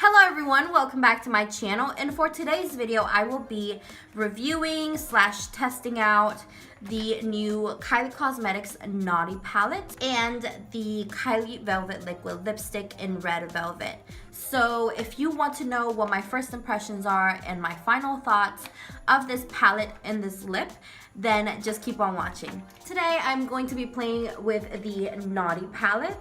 Hello everyone, welcome back to my channel, and for today's video I will be reviewing / testing out the new Kylie Cosmetics Naughty palette and the Kylie Velvet Liquid Lipstick in Red Velvet. So if you want to know what my first impressions are and my final thoughts of this palette and this lip, then just keep on watching. Today I'm going to be playing with the Naughty palette.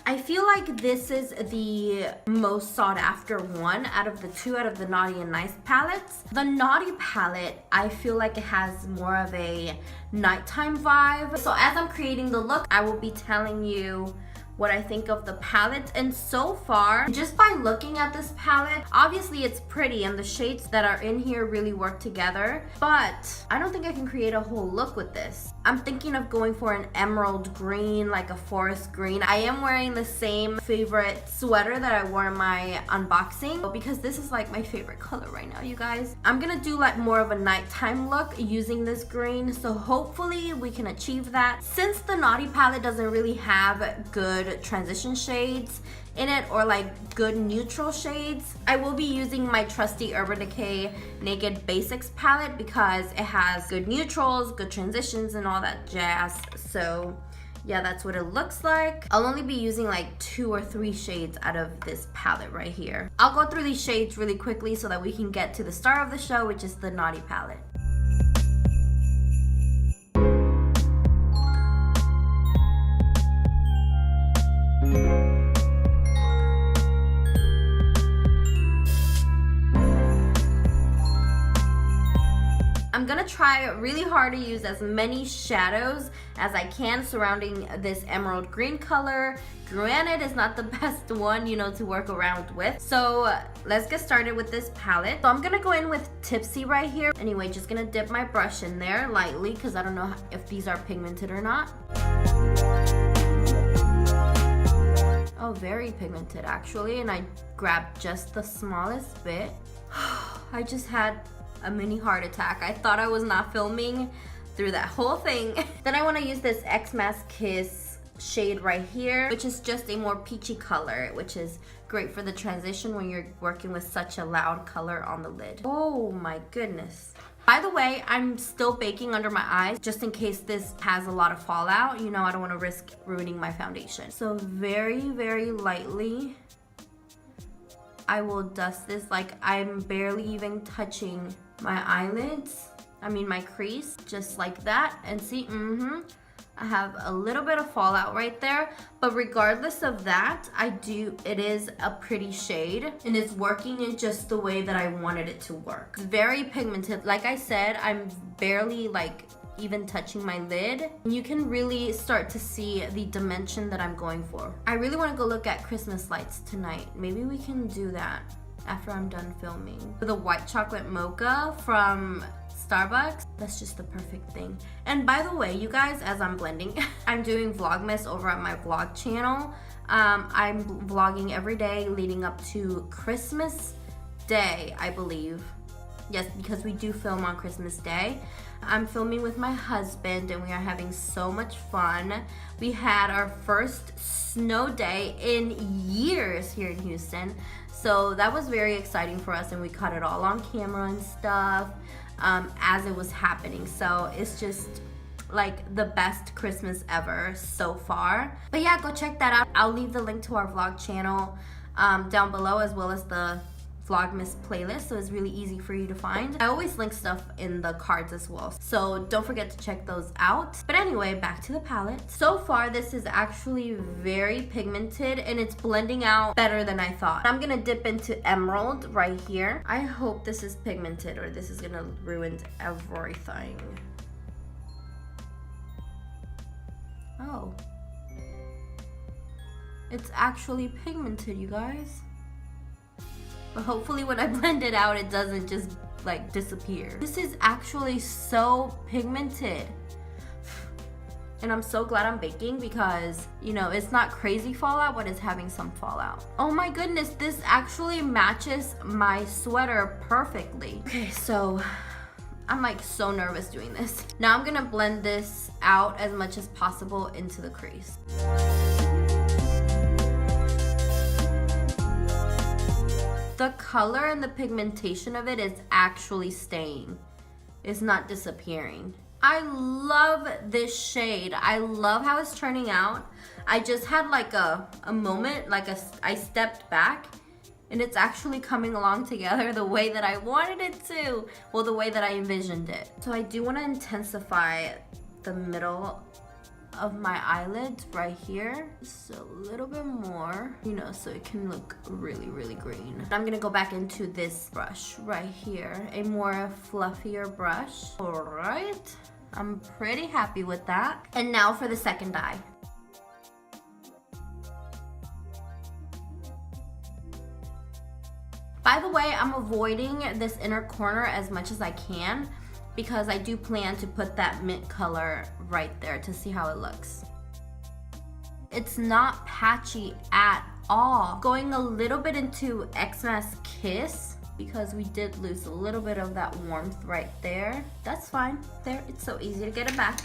I feel like this is the most sought after one out of the two out of the Naughty and Nice palettes. The Naughty palette, I feel like it has more of a nighttime vibe. So as I'm creating the look, I will be telling you what I think of the palette. And so far, just by looking at this palette, obviously it's pretty and the shades that are in here really work together, but I don't think I can create a whole look with this. I'm thinking of going for an emerald green, like a forest green. I am wearing the same favorite sweater that I wore in my unboxing because this is like my favorite color right now, you guys. I'm gonna do like more of a nighttime look using this green, so hopefully we can achieve that. Since the Naughty palette doesn't really have good transition shades in it or like good neutral shades, I will be using my trusty Urban Decay Naked Basics palette because it has good neutrals, good transitions, and all that jazz. So yeah, that's what it looks like. I'll only be using like 2 or 3 shades out of this palette right here. I'll go through these shades really quickly so that we can get to the star of the show, which is the Naughty palette. I'm gonna try really hard to use as many shadows as I can surrounding this emerald green color. Granted, it's not the best one, you know, to work around with. So let's get started with this palette. So I'm gonna go in with Tipsy right here. Anyway, just gonna dip my brush in there lightly because I don't know if these are pigmented or not. Oh, very pigmented actually, and I grabbed just the smallest bit. I just had a mini heart attack. I thought I was not filming through that whole thing. Then I want to use this Xmas Kiss shade right here, which is just a more peachy color, which is great for the transition when you're working with such a loud color on the lid. Oh my goodness. By the way, I'm still baking under my eyes just in case this has a lot of fallout. You know, I don't want to risk ruining my foundation. So very, very lightly, I will dust this. Like I'm barely even touching my eyelids. I mean my crease, just like that. And see, I have a little bit of fallout right there. But regardless of that, it is a pretty shade and it's working in just the way that I wanted it to work. It's very pigmented. Like I said, I'm barely like even touching my lid. You can really start to see the dimension that I'm going for. I really want to go look at Christmas lights tonight. Maybe we can do that after I'm done filming. The white chocolate mocha from Starbucks, that's just the perfect thing. And by the way, you guys, as I'm blending, I'm doing Vlogmas over at my vlog channel. I'm vlogging every day leading up to Christmas Day, I believe. Yes, because we do film on Christmas Day. I'm filming with my husband and we are having so much fun. We had our first snow day in years here in Houston. So that was very exciting for us and we caught it all on camera and stuff as it was happening. So it's just like the best Christmas ever so far. But yeah, go check that out. I'll leave the link to our vlog channel down below, as well as the VLOGMAS playlist, so it's really easy for you to find. I always link stuff in the cards as well, so don't forget to check those out. But anyway, back to the palette. So far, this is actually very pigmented and it's blending out better than I thought. I'm gonna dip into emerald right here. I hope this is pigmented or this is gonna ruin everything. Oh. It's actually pigmented, you guys. But hopefully when I blend it out, it doesn't just like disappear. This is actually so pigmented. And I'm so glad I'm baking because, you know, it's not crazy fallout, but it's having some fallout. Oh my goodness, this actually matches my sweater perfectly. Okay, so I'm like so nervous doing this. Now I'm gonna blend this out as much as possible into the crease. The color and the pigmentation of it is actually staying. It's not disappearing. I love this shade. I love how it's turning out. I just had like a moment, I stepped back, and it's actually coming along together the way that I wanted it to. Well, the way that I envisioned it. So I do want to intensify the middle of my eyelids right here. Just a little bit more, you know, so it can look really, really green. I'm gonna go back into this brush right here, a more fluffier brush. All right, I'm pretty happy with that. And now for the second eye. By the way, I'm avoiding this inner corner as much as I can because I do plan to put that mint color right there to see how it looks. It's not patchy at all. Going a little bit into Xmas Kiss because we did lose a little bit of that warmth right there. That's fine. There, it's so easy to get it back.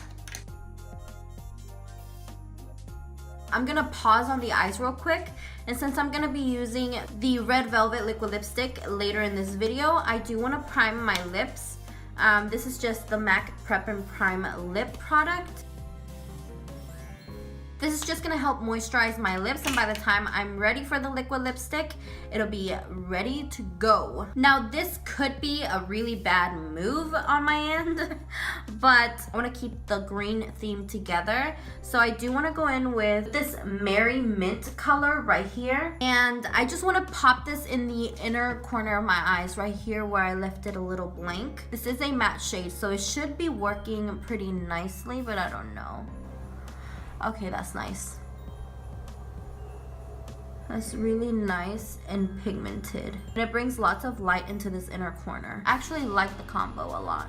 I'm gonna pause on the eyes real quick, and since I'm gonna be using the Red Velvet liquid lipstick later in this video, I do wanna prime my lips. This is just the MAC Prep and Prime lip product. This is just gonna help moisturize my lips, and by the time I'm ready for the liquid lipstick, it'll be ready to go. Now, this could be a really bad move on my end, but I wanna keep the green theme together. So I do wanna go in with this Merry Mint color right here. And I just wanna pop this in the inner corner of my eyes right here where I left it a little blank. This is a matte shade, so it should be working pretty nicely, but I don't know. Okay, that's nice. That's really nice and pigmented. And it brings lots of light into this inner corner. I actually like the combo a lot.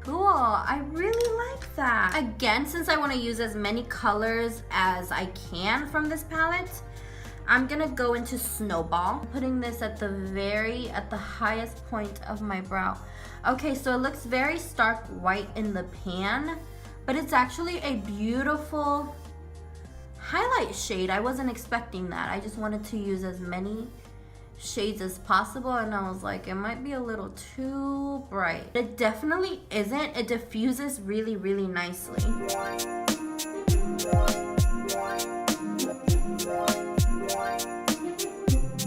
Cool, I really like that. Again, since I want to use as many colors as I can from this palette, I'm gonna go into Snowball. I'm putting this at the highest point of my brow. Okay, so it looks very stark white in the pan, but it's actually a beautiful highlight shade. I wasn't expecting that. I just wanted to use as many shades as possible, and I was like, it might be a little too bright. It definitely isn't. It diffuses really, really nicely.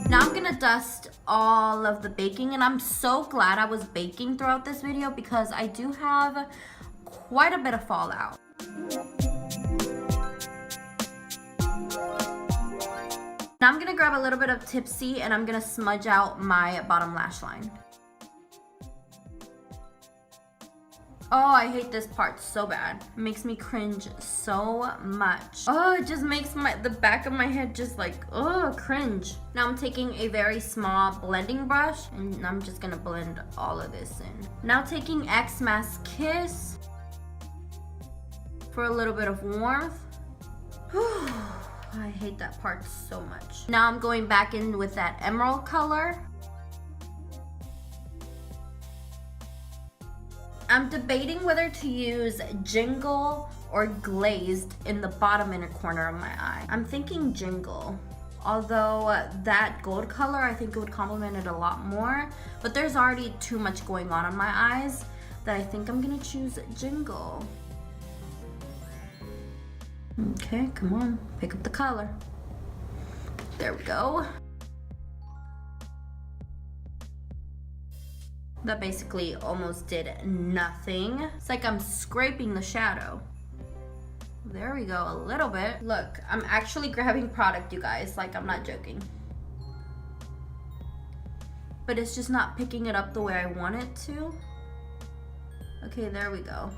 Now I'm gonna dust all of the baking, and I'm so glad I was baking throughout this video because I do have quite a bit of fallout. Now I'm gonna grab a little bit of Tipsy and I'm gonna smudge out my bottom lash line. Oh, I hate this part so bad. It makes me cringe so much. Oh, it just makes the back of my head just like, oh, cringe. Now I'm taking a very small blending brush and I'm just gonna blend all of this in. Now taking Xmas Kiss for a little bit of warmth. I hate that part so much. Now I'm going back in with that emerald color. I'm debating whether to use Jingle or Glazed in the bottom inner corner of my eye. I'm thinking Jingle, although that gold color, I think it would complement it a lot more, but there's already too much going on my eyes that I think I'm gonna choose Jingle. Okay, come on, pick up the color. There we go. That basically almost did nothing. It's like I'm scraping the shadow. There we go, a little bit. Look, I'm actually grabbing product, you guys. Like, I'm not joking. But it's just not picking it up the way I want it to. Okay, there we go.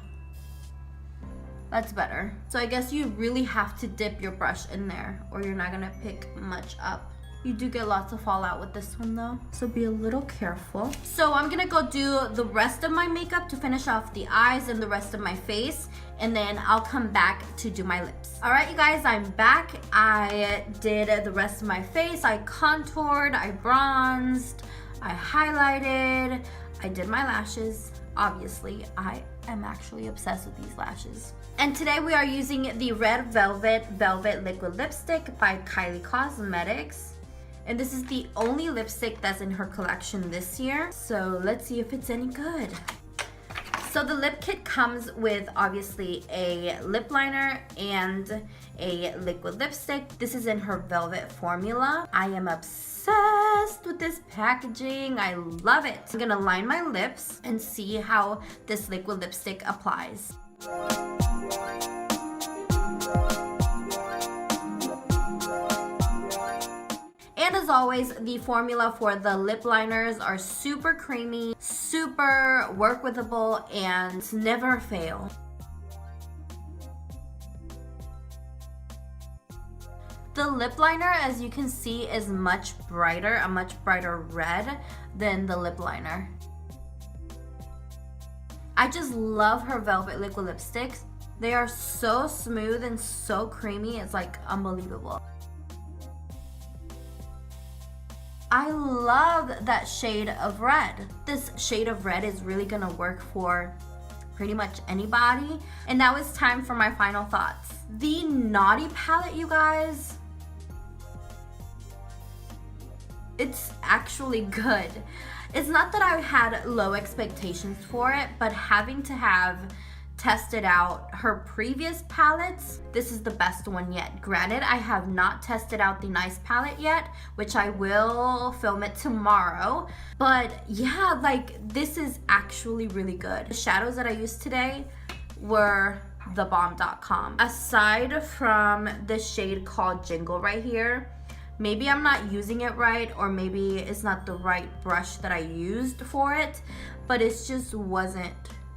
That's better. So I guess you really have to dip your brush in there or you're not gonna pick much up. You do get lots of fallout with this one though, so be a little careful. So I'm gonna go do the rest of my makeup to finish off the eyes and the rest of my face, and then I'll come back to do my lips. All right, you guys, I'm back. I did the rest of my face. I contoured, I bronzed, I highlighted, I did my lashes. Obviously, I I'm actually obsessed with these lashes. And today we are using the Red Velvet Liquid Lipstick by Kylie Cosmetics. And this is the only lipstick that's in her collection this year. So let's see if it's any good. So the lip kit comes with obviously a lip liner and a liquid lipstick. This is in her velvet formula. I am obsessed with this packaging. I love it. I'm gonna line my lips and see how this liquid lipstick applies. And as always, the formula for the lip liners are super creamy, super work-withable, and never fail. The lip liner, as you can see, is much brighter, a much brighter red than the lip liner. I just love her velvet liquid lipsticks. They are so smooth and so creamy, it's like unbelievable. I love that shade of red. This shade of red is really gonna work for pretty much anybody. And now it's time for my final thoughts. The Naughty palette, you guys, it's actually good. It's not that I had low expectations for it, but having to have tested out her previous palettes, this is the best one yet. Granted, I have not tested out the Nice palette yet, which I will film it tomorrow. But yeah, like this is actually really good. The shadows that I used today were thebomb.com. Aside from the shade called Jingle right here, maybe I'm not using it right, or maybe it's not the right brush that I used for it, but it just wasn't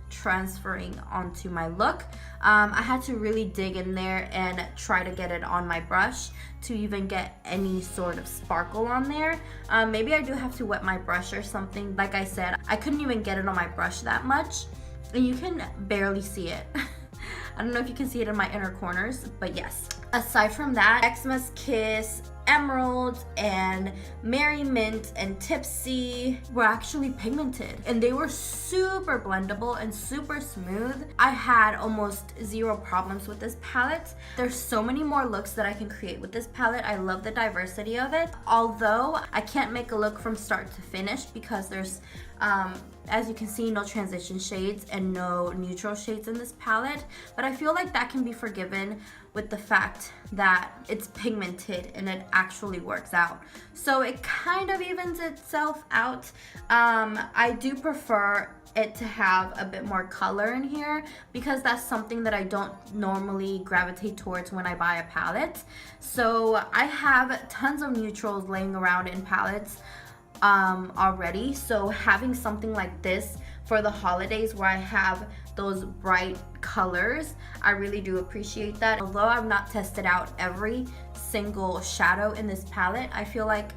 transferring onto my look. I had to really dig in there and try to get it on my brush to even get any sort of sparkle on there. Maybe I do have to wet my brush or something. Like I said, I couldn't even get it on my brush that much, and you can barely see it. I don't know if you can see it in my inner corners, but yes. Aside from that, Xmas Kiss, Emerald, and Merry Mint, and Tipsy were actually pigmented, and they were super blendable and super smooth. I had almost zero problems with this palette. There's so many more looks that I can create with this palette. I love the diversity of it. Although I can't make a look from start to finish because there's as you can see, no transition shades and no neutral shades in this palette, but I feel like that can be forgiven with the fact that it's pigmented and it actually works out. So it kind of evens itself out. I do prefer it to have a bit more color in here because that's something that I don't normally gravitate towards when I buy a palette. So I have tons of neutrals laying around in palettes already, so having something like this for the holidays where I have those bright colors, I really do appreciate that. Although I've not tested out every single shadow in this palette, I feel like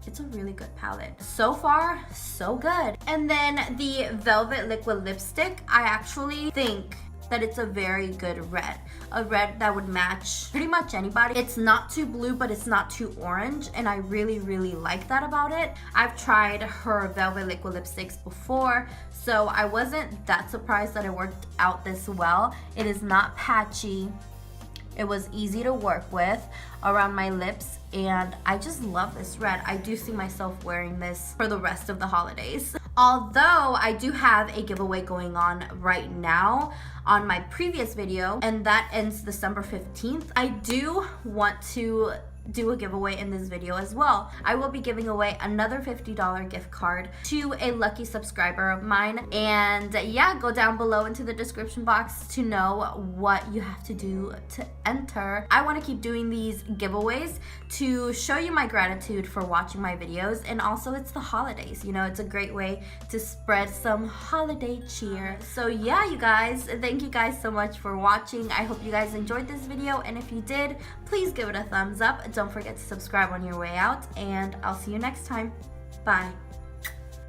it's a really good palette. So far, so good. And then the Velvet Liquid Lipstick, I actually think that it's a very good red. A red that would match pretty much anybody. It's not too blue, but it's not too orange, and I really, really like that about it. I've tried her Velvet Liquid Lipsticks before, so I wasn't that surprised that it worked out this well. It is not patchy. It was easy to work with around my lips, and I just love this red. I do see myself wearing this for the rest of the holidays. Although I do have a giveaway going on right now on my previous video, and that ends December 15th. I do want to do a giveaway in this video as well. I will be giving away another $50 gift card to a lucky subscriber of mine. And yeah, go down below into the description box to know what you have to do to enter. I want to keep doing these giveaways to show you my gratitude for watching my videos, and also it's the holidays, you know, it's a great way to spread some holiday cheer. So yeah, you guys, thank you guys so much for watching. I hope you guys enjoyed this video, and if you did, please give it a thumbs up. Don't forget to subscribe on your way out, and I'll see you next time. Bye.